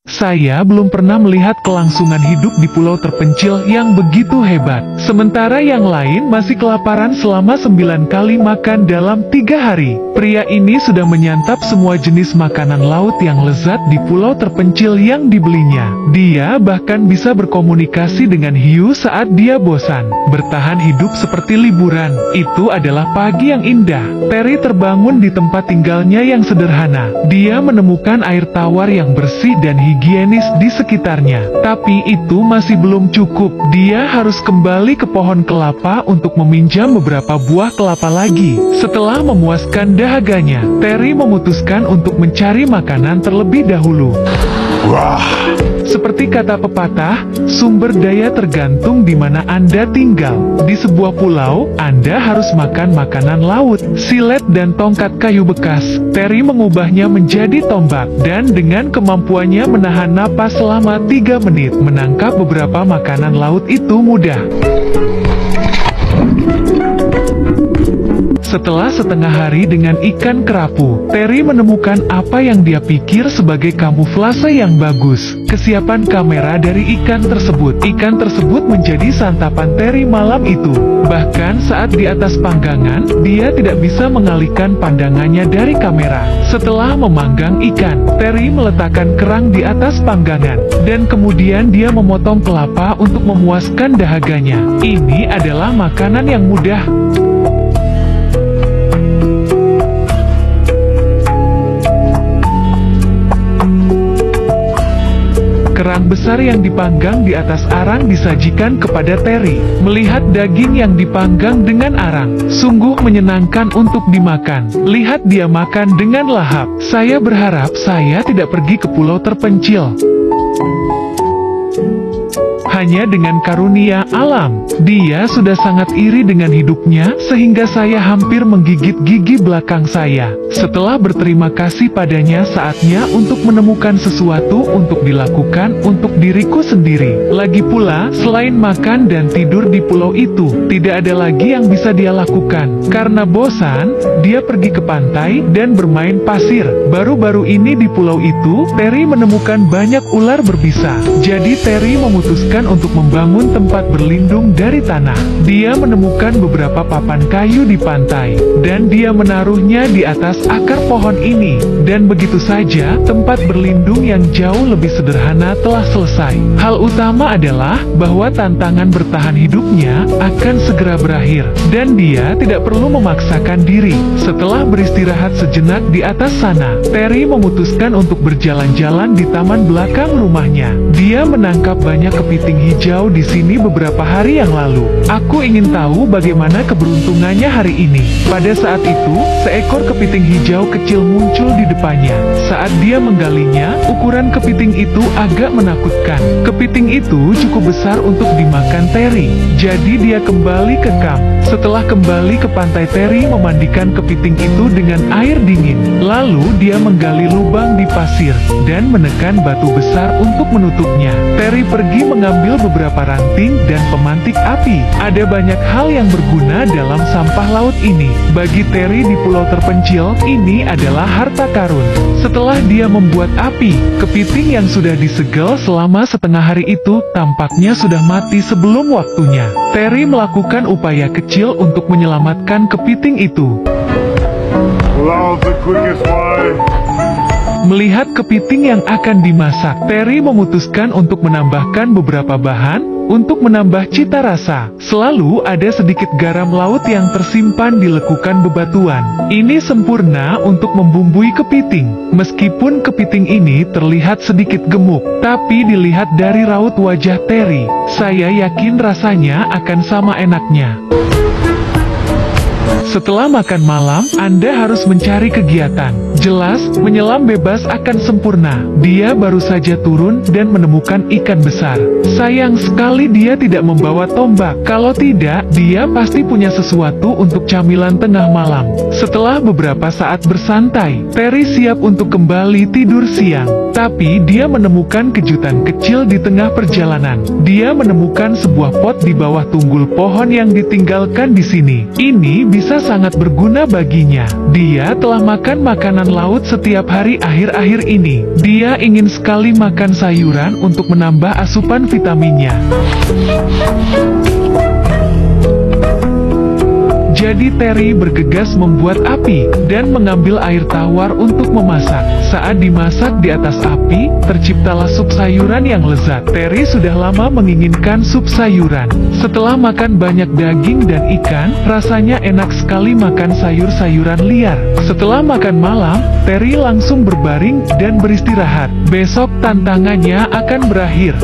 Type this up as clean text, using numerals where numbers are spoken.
Saya belum pernah melihat kelangsungan hidup di pulau terpencil yang begitu hebat. Sementara yang lain masih kelaparan selama 9 kali makan dalam 3 hari. Pria ini sudah menyantap semua jenis makanan laut yang lezat di pulau terpencil yang dibelinya. Dia bahkan bisa berkomunikasi dengan hiu saat dia bosan. Bertahan hidup seperti liburan. Itu adalah pagi yang indah. Terry terbangun di tempat tinggalnya yang sederhana. Dia menemukan air tawar yang bersih dan higienis di sekitarnya. Tapi itu masih belum cukup. Dia harus kembali ke pohon kelapa untuk meminjam beberapa buah kelapa lagi. Setelah memuaskan dahaganya, Terry memutuskan untuk mencari makanan terlebih dahulu. Seperti kata pepatah, sumber daya tergantung di mana Anda tinggal. Di sebuah pulau, Anda harus makan makanan laut. Silet dan tongkat kayu bekas, Terry mengubahnya menjadi tombak. Dan dengan kemampuannya menahan napas selama 3 menit, menangkap beberapa makanan laut itu mudah. Setelah setengah hari dengan ikan kerapu, Terry menemukan apa yang dia pikir sebagai kamuflase yang bagus. Kesiapan kamera dari ikan tersebut. Ikan tersebut menjadi santapan Terry malam itu. Bahkan saat di atas panggangan, dia tidak bisa mengalihkan pandangannya dari kamera. Setelah memanggang ikan, Terry meletakkan kerang di atas panggangan. Dan kemudian dia memotong kelapa untuk memuaskan dahaganya. Ini adalah makanan yang mudah. Kerang besar yang dipanggang di atas arang disajikan kepada Terry. Melihat daging yang dipanggang dengan arang, sungguh menyenangkan untuk dimakan. Lihat dia makan dengan lahap. Saya berharap saya tidak pergi ke pulau terpencil. Hanya dengan karunia alam, dia sudah sangat iri dengan hidupnya, sehingga saya hampir menggigit gigi belakang saya. Setelah berterima kasih padanya, saatnya untuk menemukan sesuatu untuk dilakukan untuk diriku sendiri. Lagi pula, selain makan dan tidur di pulau itu, tidak ada lagi yang bisa dia lakukan. Karena bosan, dia pergi ke pantai dan bermain pasir. Baru-baru ini di pulau itu, Terry menemukan banyak ular berbisa. Jadi Terry memutuskan untuk membangun tempat berlindung dari tanah. Dia menemukan beberapa papan kayu di pantai, dan dia menaruhnya di atas akar pohon ini. Dan begitu saja, tempat berlindung yang jauh lebih sederhana telah selesai. Hal utama adalah bahwa tantangan bertahan hidupnya akan segera berakhir, dan dia tidak perlu memaksakan diri. Setelah beristirahat sejenak di atas sana, Terry memutuskan untuk berjalan-jalan di taman belakang rumahnya. Dia menangkap banyak kepiting hijau di sini beberapa hari yang lalu. Aku ingin tahu bagaimana keberuntungannya hari ini. Pada saat itu, seekor kepiting hijau kecil muncul di depannya. Saat dia menggalinya, ukuran kepiting itu agak menakutkan. Kepiting itu cukup besar untuk dimakan Terry. Jadi dia kembali ke kamp. Setelah kembali ke pantai, Terry memandikan kepiting itu dengan air dingin. Lalu dia menggali lubang di pasir dan menekan batu besar untuk menutupnya. Terry pergi mengambil beberapa ranting dan pemantik api. Ada banyak hal yang berguna dalam sampah laut ini. Bagi Terry di pulau terpencil, ini adalah harta karun. Setelah dia membuat api, kepiting yang sudah disegel selama setengah hari itu tampaknya sudah mati sebelum waktunya. Terry melakukan upaya kecil untuk menyelamatkan kepiting itu. Melihat kepiting yang akan dimasak, Terry memutuskan untuk menambahkan beberapa bahan untuk menambah cita rasa. Selalu ada sedikit garam laut yang tersimpan di lekukan bebatuan. Ini sempurna untuk membumbui kepiting. Meskipun kepiting ini terlihat sedikit gemuk, tapi dilihat dari raut wajah Terry, saya yakin rasanya akan sama enaknya. Setelah makan malam, Anda harus mencari kegiatan. Jelas, menyelam bebas akan sempurna. Dia baru saja turun dan menemukan ikan besar. Sayang sekali dia tidak membawa tombak. Kalau tidak, dia pasti punya sesuatu untuk camilan tengah malam. Setelah beberapa saat bersantai, Terry siap untuk kembali tidur siang. Tapi dia menemukan kejutan kecil di tengah perjalanan. Dia menemukan sebuah pot di bawah tunggul pohon yang ditinggalkan di sini. Ini bisa ternyata sangat berguna baginya. Dia telah makan makanan laut setiap hari akhir-akhir ini. Dia ingin sekali makan sayuran untuk menambah asupan vitaminnya. Jadi Terry bergegas membuat api, dan mengambil air tawar untuk memasak. Saat dimasak di atas api, terciptalah sup sayuran yang lezat. Terry sudah lama menginginkan sup sayuran. Setelah makan banyak daging dan ikan, rasanya enak sekali makan sayur-sayuran liar. Setelah makan malam, Terry langsung berbaring dan beristirahat. Besok tantangannya akan berakhir.